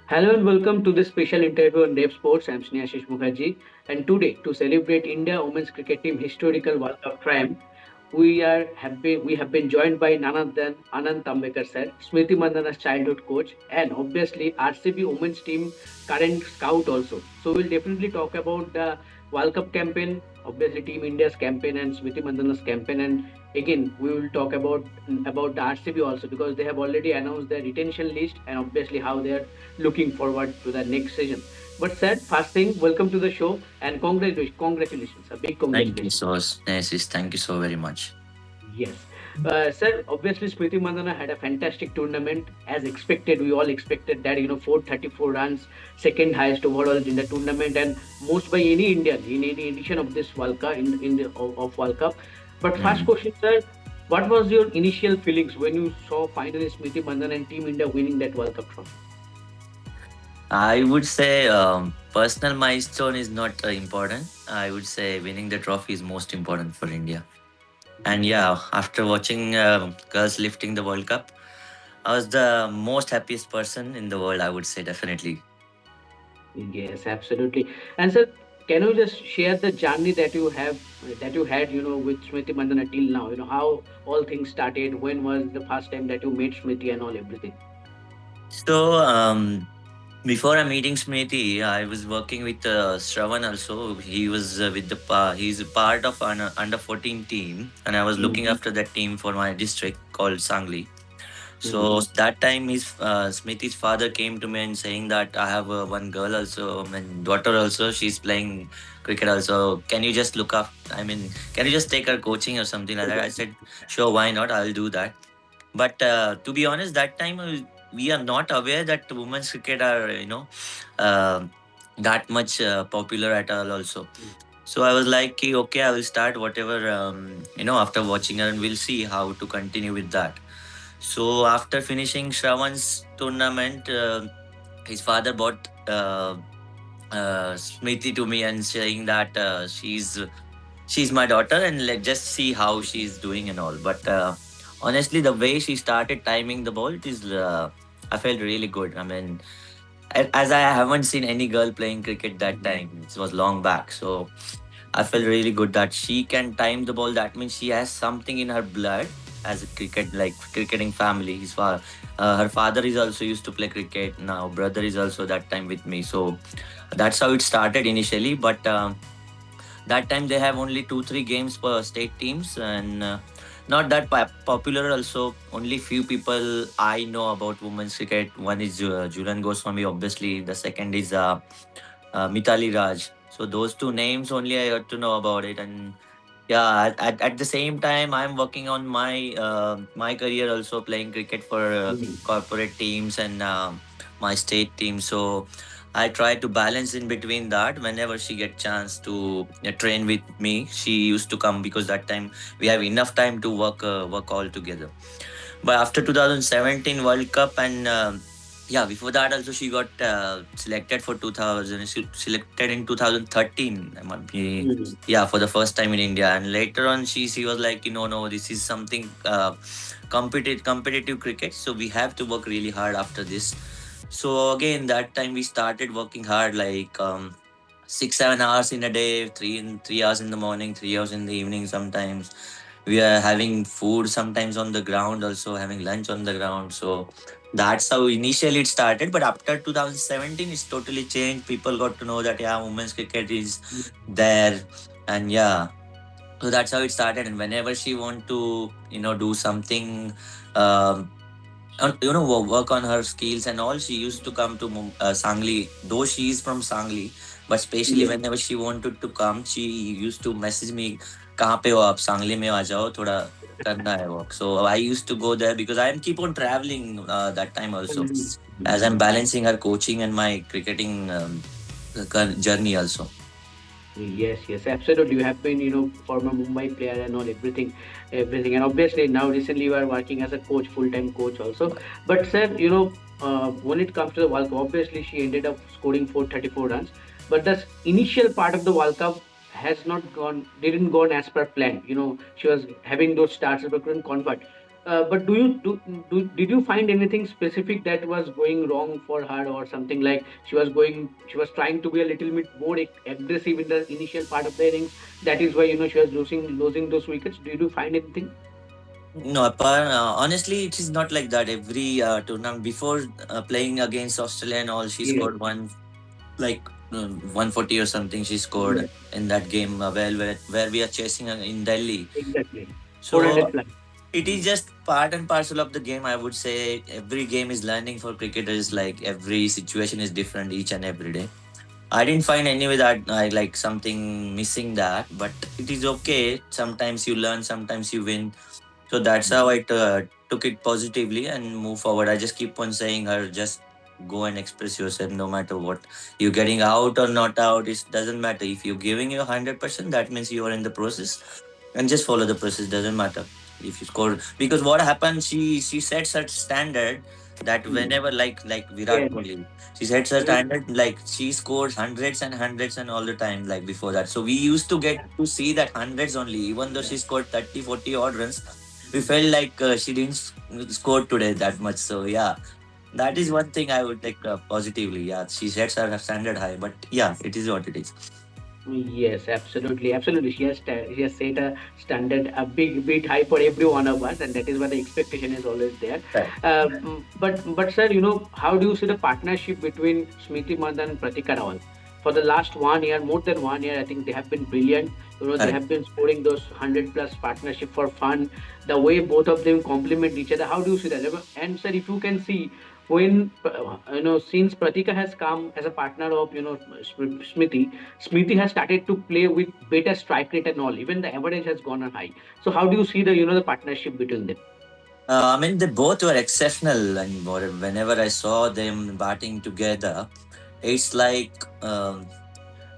Hello and welcome to this special interview on Revsportz. I'm Sneashish Mukherjee, and today, to celebrate India Women's Cricket Team historical World Cup triumph, we have been joined by none other than Anant Tambavekar sir, Smriti Mandhana's childhood coach, and obviously RCB Women's Team current scout also. So we'll definitely talk about the World Cup campaign, obviously Team India's campaign and Smriti Mandhana's campaign, and again we will talk about the RCB also because they have already announced their retention list and obviously how they are looking forward to the next season. But sir, first thing, welcome to the show and congratulations, a big Thank you congratulations. so much, Nesis. Thank you so very much. Yes. Sir, obviously Smriti Mandhana had a fantastic tournament. As expected, we all expected that, 434 runs, second highest overall in the tournament, and most by any Indian in any edition of this World Cup, in the of World Cup. But first Mm. question, sir, what was your initial feelings when you saw finally Smriti Mandhana and Team India winning that World Cup trophy? I would say personal milestone is not important. I would say winning the trophy is most important for India. And Yes. yeah, after watching girls lifting the World Cup, I was the most happiest person in the world. I would say definitely. Yes, absolutely. And sir, can you just share the journey that you had, with Smriti Mandana till now? How all things started. When was the first time that you met Smriti and all everything? So before I'm meeting Smriti, I was working with Shravan also. He was with he's a part of an under 14 team, and I was looking Mm-hmm. after that team for my district called Sangli. So Mm-hmm. that time, his Smriti's father came to me and saying that I have one girl also, and daughter also. She's playing cricket also. Can you just look up? I mean, can you just take her coaching or something like that? I said, sure, why not? I'll do that. But to be honest, that time we are not aware that women's cricket are uh, that much popular at all. Also, so I was like, okay, I will start whatever after watching her, and we'll see how to continue with that. So after finishing Shravan's tournament, his father bought Smriti to me and saying that she's my daughter and let's just see how she's doing and all. But honestly, the way she started timing the ball, I felt really good. I mean, as I haven't seen any girl playing cricket that time, it was long back. So I felt really good that she can time the ball. That means she has something in her blood as a cricketing family. Her father is also used to play cricket. Now brother is also that time with me. So that's how it started initially. But that time they have only 2-3 games per state teams and not that popular. Also, only few people I know about women's cricket. One is Julan Goswami, obviously. The second is Mitali Raj. So those two names only I got to know about it. And yeah, at the same time, I'm working on my career also playing cricket for corporate teams and my state team. So I try to balance in between that. Whenever she get chance to train with me, she used to come because that time we have enough time to work all together. But after 2017 World Cup and yeah, before that also she got selected for 2000. She selected in 2013. I might be Mm-hmm. yeah for the first time in India. And later on she was like, no, this is something competitive cricket. So we have to work really hard after this. So again, that time we started working hard, like 6-7 hours in a day, 3 hours in the morning, 3 hours in the evening. Sometimes we are having food sometimes on the ground, also having lunch on the ground. So that's how initially it started. But after 2017, it's totally changed. People got to know that yeah, women's cricket is there, and yeah, so that's how it started. And whenever she want to do something um, work on her skills and all, she used to come to Sangli, though she is from Sangli. But especially Yes. whenever she wanted to come, she used to message me, कहाँ पे हो आप, सांगली में आ जाओ, थोड़ा करना है work. So I used to go there because I am keep on traveling that time also, as I'm balancing her coaching and my cricketing journey also. Yes, yes, absolutely. You have been, former Mumbai player and all everything, and obviously now recently you are working as a coach, full-time coach also. But sir, when it comes to the World Cup, obviously she ended up scoring 434 runs, but the initial part of the World Cup didn't gone as per plan. She was having those starts but couldn't convert. But did you find anything specific that was going wrong for her, or something like she was trying to be a little bit more aggressive in the initial part of the innings? That is why she was losing those wickets. Did you find anything? No, honestly, it is not like that. Every tournament before playing against Australia and all, she Yes, scored one like 140 or something. She scored yes, in that game where we are chasing in Delhi. exactly. 400 So plus. it is just part and parcel of the game. I would say every game is learning for cricketers. Like every situation is different each and every day. I didn't find anyway that I like something missing that, but it is okay. Sometimes you learn, sometimes you win. So that's how I took it positively and move forward. I just keep on saying her, just go and express yourself no matter what. You're getting out or not out, it doesn't matter. If you're giving your 100%, that means you are in the process and just follow the process, doesn't matter. If you score, because what happens, she sets such standard that Hmm. whenever like Virat Yes. Kohli, she sets her Mhm. standard like she scores hundreds and hundreds and all the time like before that. So we used to get to see that hundreds only, even though she scored 30, 40 odd runs, we felt like she didn't score today that much. So yeah, that is one thing I would take positively. Yeah, she sets her standard high, but yeah, it is what it is. Yes, absolutely, absolutely. She has set a standard a bit high for every one of us, and that is why the expectation is always there. Right. But sir, how do you see the partnership between Smriti Mandhan and Pratika Rawal? For the last 1 year, more than 1 year, I think they have been brilliant. They Correct. have been scoring those 100 plus partnership for fun. The way both of them complement each other. How do you see that? And sir, if you can see, when since Pratika has come as a partner of Smriti, Smriti has started to play with better strike rate and all. Even the average has gone on high. So how do you see the partnership between them? I mean, they both were exceptional, and whenever I saw them batting together, it's like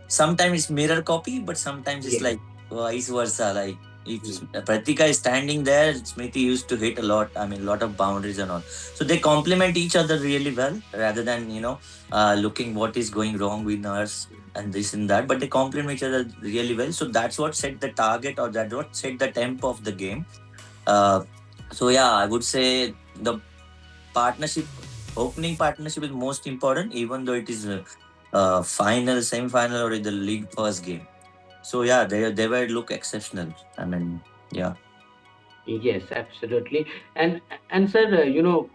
sometimes it's mirror copy, but sometimes it's Yes. like vice versa. Like if Pratika is standing there, Smriti used to hit a lot. I mean, a lot of boundaries and all. So they complement each other really well, rather than looking what is going wrong with us and this and that. But they complement each other really well. So that's what set the target, or that's what set the tempo of the game. Uh, so yeah, I would say the partnership, opening partnership is most important, even though it is final, semi-final, or in the league first game. So yeah, they were look exceptional. I mean, yeah, Yes, absolutely. And sir,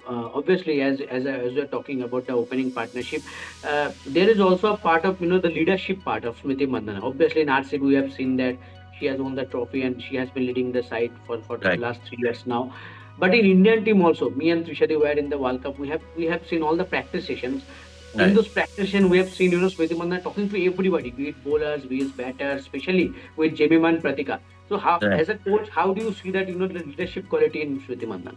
obviously, as we're talking about the opening partnership, there is also a part of the leadership part of Smriti Mandhana. Obviously, in RCB, we have seen that she has won the trophy and she has been leading the side for right, last 3 years now. But in Indian team also, me and Trishadi were in the World Cup. We have seen all the practice sessions. In right. those practice sessions, we have seen Smriti Mandhana talking to everybody, be it bowlers, be it batters, especially with Jemima and Pratika. So how, Right. as a coach, how do you see that the leadership quality in Smriti Mandhan?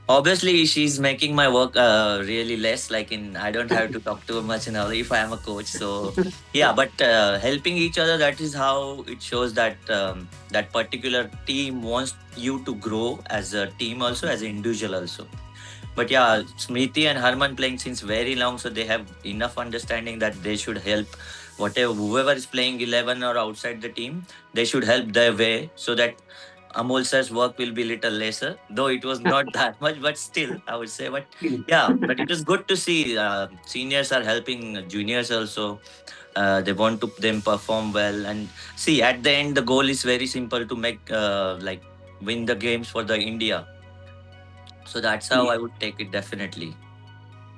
Obviously, she's making my work really less. Like in, I don't have to talk too much and all if I am a coach. So yeah, but helping each other, that is how it shows that that particular team wants you to grow as a team, also as an individual, also. But yeah, Smriti and Harman playing since very long, so they have enough understanding that they should help whatever whoever is playing 11 or outside the team, they should help their way so that Amol sir's work will be little lesser. Though it was not that much, but still, I would say. But yeah, but it was good to see seniors are helping juniors also. They want to them perform well, and see at the end the goal is very simple to make like win the games for the India. So that's how I would take it definitely.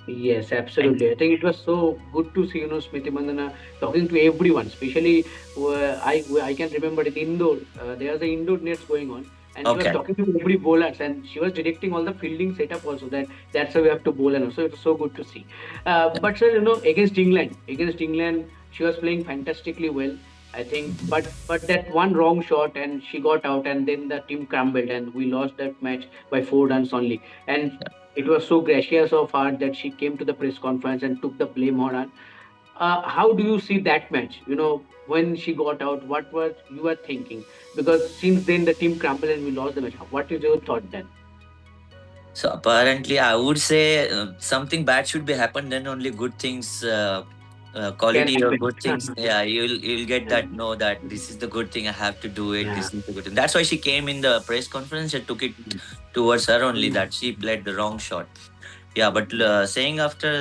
Yes, And absolutely. I think it was so good to see Smriti Mandhana talking to everyone. Especially, I can remember in Indore, there was the indoor nets going on, and she was okay, talking to every bowlers, and she was directing all the fielding setup also. That's how we have to bowl, and also it was so good to see. But sir, against England, she was playing fantastically well. I think, but that one wrong shot and she got out, and then the team crumbled, and we lost that match by 4 runs only. And it was so gracious of her that she came to the press conference and took the blame on her. How do you see that match? When she got out, what was you were thinking? Because since then the team crumbled and we lost the match. What is your thought then? so apparently I would say something bad should be happen, then only good things can quality or good things, happen. yeah, you'll get that know that this is the good thing I have to do it. Yeah. This is the good thing. That's why she came in the press conference and took it towards her only Mm. that she played the wrong shot. Yeah, but saying after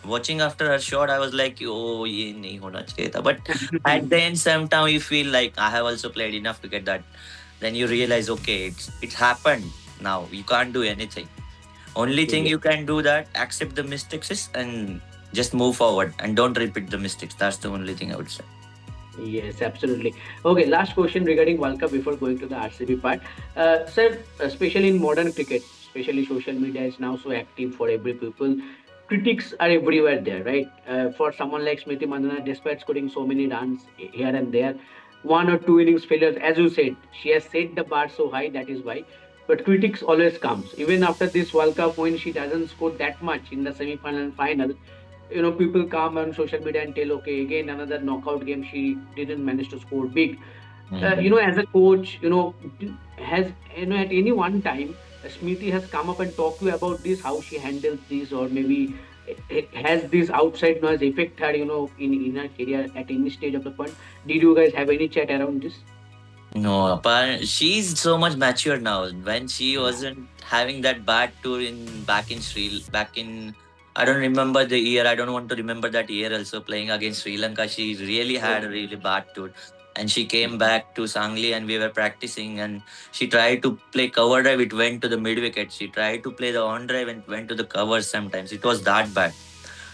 watching after her shot, I was like, oh, ye nahi hona chahiye tha. But at the end, sometime you feel like I have also played enough to get that. Then you realize, okay, it's happened. Now you can't do anything. Only thing Yeah. you can do that accept the mistakes and just move forward and don't repeat the mistakes. That's the only thing I would say. Yes, absolutely. Okay, last question regarding World Cup before going to the RCB part. Sir, especially in modern cricket, especially social media is now so active for every people. Critics are everywhere there, right? For someone like Smriti Mandhana, despite scoring so many runs here and there, one or two innings failures, as you said, she has set the bar so high, that is why. But critics always comes. Even after this World Cup, when she doesn't score that much in the semi-final and final, people come on social media and tell, okay, again another knockout game, she didn't manage to score big. Mhm. As a coach, has at any one time, Smriti has come up and talked to you about this, how she handles this, or maybe has this outside noise affect her, in her career at any stage of the point? Did you guys have any chat around this? No, but she's so much mature now. When she Yeah. wasn't having that bad tour back in I don't remember the year. I don't want to remember that year also playing against Sri Lanka. She really had a Okay. really bad tour. And she came back to Sangli and we were practicing and she tried to play cover drive, it went to the mid wicket. She tried to play the on drive and went to the covers sometimes. It was that bad.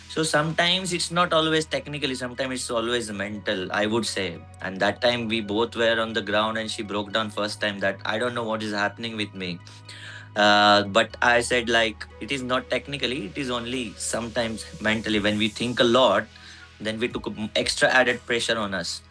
So sometimes it's not always technically, sometimes it's always mental, I would say. And that time we both were on the ground and she broke down first time that I don't know what is happening with me. But I said like it is not technically, it is only sometimes mentally. When we think a lot, then we took extra added pressure on us.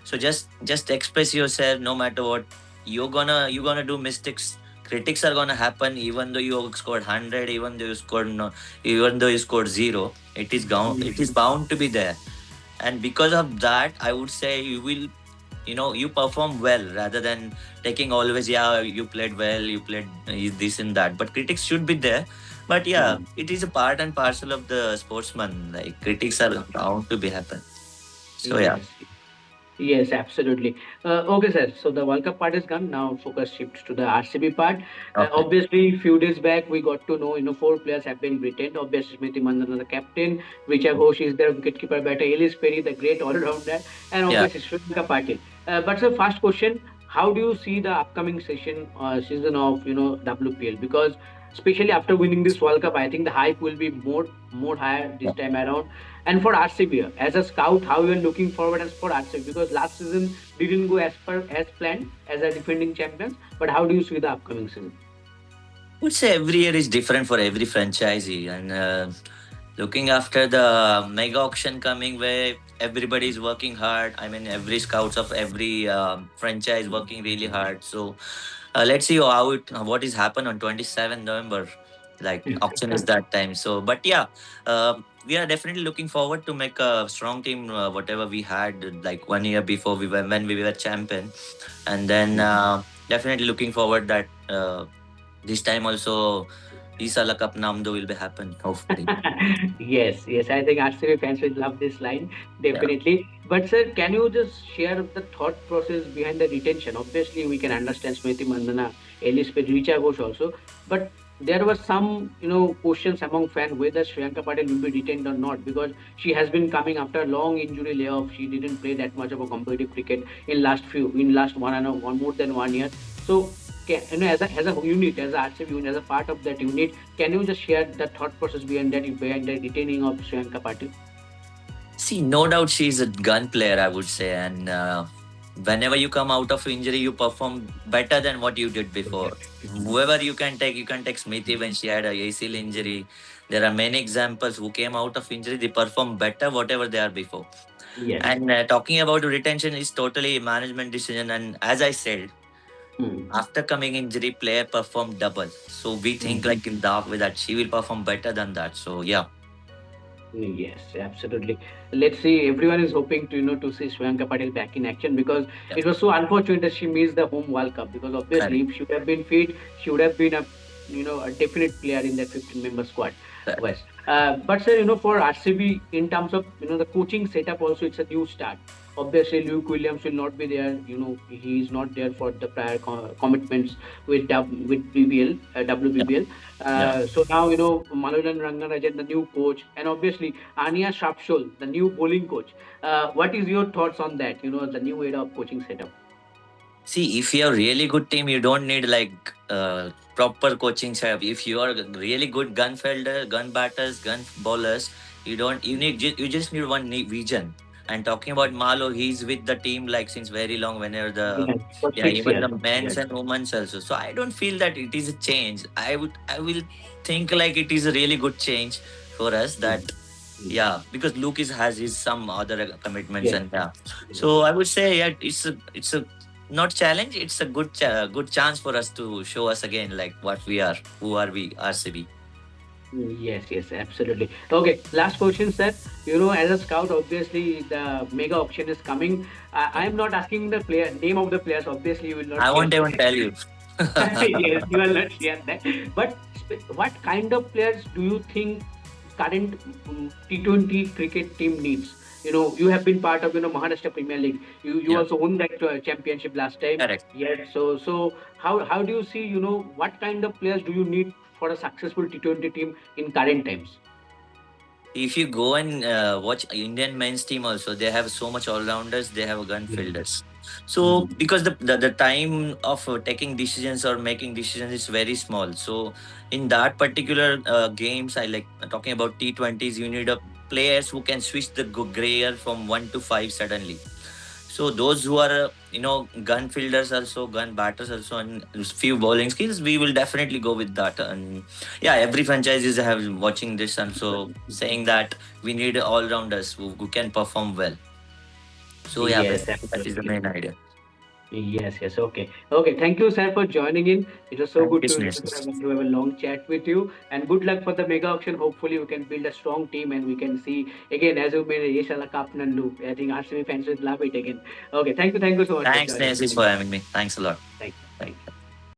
So just express yourself no matter what. You're gonna do mistakes. Critics are gonna happen even though you scored 100, even though you scored no, even though you scored zero. It is bound to be there. And because of that, I would say you will you perform well rather than taking always, yeah, you played well, you played this and that. But critics should be there. But yeah, Mm. it is a part and parcel of the sportsman. Like critics are bound to be happen. So yeah. Yes. Yes, absolutely. Okay, sir. So the World Cup part is gone. Now focus shifts to the RCB part. Okay. Obviously, few days back we got to know, four players have been retained. Obviously, Smriti Mandhana, the captain, Richa Ghosh is the wicketkeeper batter, Ellis Perry, the great all-rounder, and Yeah. obviously Sri Lanka Patil. But sir, first question: how do you see the upcoming season of WPL? Because especially after winning this World Cup, I think the hype will be more higher this time around. And for RCB, as a scout, how you are looking forward as for RCB? Because last season didn't go as planned as a defending champions. But how do you see the upcoming season? Would say every year is different for every franchisee, and looking after the mega auction coming where everybody is working hard. I mean, every scouts of every franchise working really hard. So let's see what is happen on 27 November. Like auction is that time. So, but yeah, we are definitely looking forward to make a strong team. Whatever we had like 1 year before we were when we were champion, and then definitely looking forward that. This time also, Isala Cup Namdo will be happen, hopefully. Yes, yes. I think RCB fans will love this line, Yeah. definitely. But sir, can you just share the thought process behind the retention? Obviously, we can understand Smriti Mandhana, Ellis Richa Ghosh also, but there were some, questions among fans whether Shriyanka Patel will be retained or not, because she has been coming after a long injury layoff. She didn't play that much of a competitive cricket in last one more than 1 year. So, as a unit, as a RCB unit, as a part of that unit, can you just share the thought process behind the retaining of Shriyanka Patil? See, no doubt she's a gun player, I would say. And whenever you come out of injury, you perform better than what you did before. Whoever you can take Smriti when she had a ACL injury. There are many examples who came out of injury, they perform better whatever they are before. Yes. And talking about retention is totally a management decision. And as I said, Hmm. after coming injury, player performed double. So we think Hmm. like in dark way that she will perform better than that. So yeah. Yes, absolutely. Let's see. Everyone is hoping to see Shriyanka Patil back in action, because Yeah. it was so unfortunate that she missed the home World Cup. Because obviously, Correct. if she would have been fit, she would have been a definite player in that 15-member squad. Correct. West. But sir, for RCB in terms of the coaching setup also, it's a new start. Obviously, Luke Williams will not be there. He is not there for the prior commitments with BBL, Yeah, WBBL. yeah. So now Manolan Rangarajan, the new coach, and obviously Ania Shapshol, the new bowling coach. What is your thoughts on that? The new era of coaching setup. See, if you have really good team, you don't need like proper coaching setup. If you are really good gun fielder, gun batters, gun bowlers, you don't. You just need one vision. And talking about Malo, he's with the team like since very long. Whenever the Yes, for yeah, six even years. the men's Yes. and women's also. So I don't feel that it is a change. I will think like it is a really good change for us. Mm, That mm. yeah, because Lucas has his some other commitments Yes. and yeah. Yes. So I would say yeah, it's a not challenge. It's a good chance for us to show us again like what we are. Who are we? RCB. Yes, yes, absolutely. Okay, last question, sir. As a scout, obviously the mega auction is coming. I Yeah. am not asking the player name of the players. Obviously, you will not I share won't even that. tell you. Yes, you will not share that. But what kind of players do you think current T20 cricket team needs? You have been part of Maharashtra Premier League. You Yeah, also won that championship last time. correct. Yes. So how do you see what kind of players do you need for a successful T20 team in current times? If you go and watch Indian men's team also, they have so much all rounders. They have gun Yeah. fielders. So Mm. because the time of taking decisions or making decisions is very small. So in that particular games, I like talking about T20s. You need a players who can switch the gear from 1 to 5 suddenly. So those who are gun fielders also, gun batters also, and few bowling skills, we will definitely go with that. And yeah, every franchise is have watching this and so saying that we need all rounders who can perform well. So yeah, Yes, that is the absolutely. main idea. Yes, yes. Okay. Okay. Thank you, sir, for joining in. It was so Thank good you, to have a long chat with you. And good luck for the mega auction. Hopefully, we can build a strong team and we can see again, as you made Yeshala Cup Nandu. I think RCB fans will love it again. Okay. Thank you. Thank you so much for Thanks, joining. Nancy, for having me. Thanks a lot.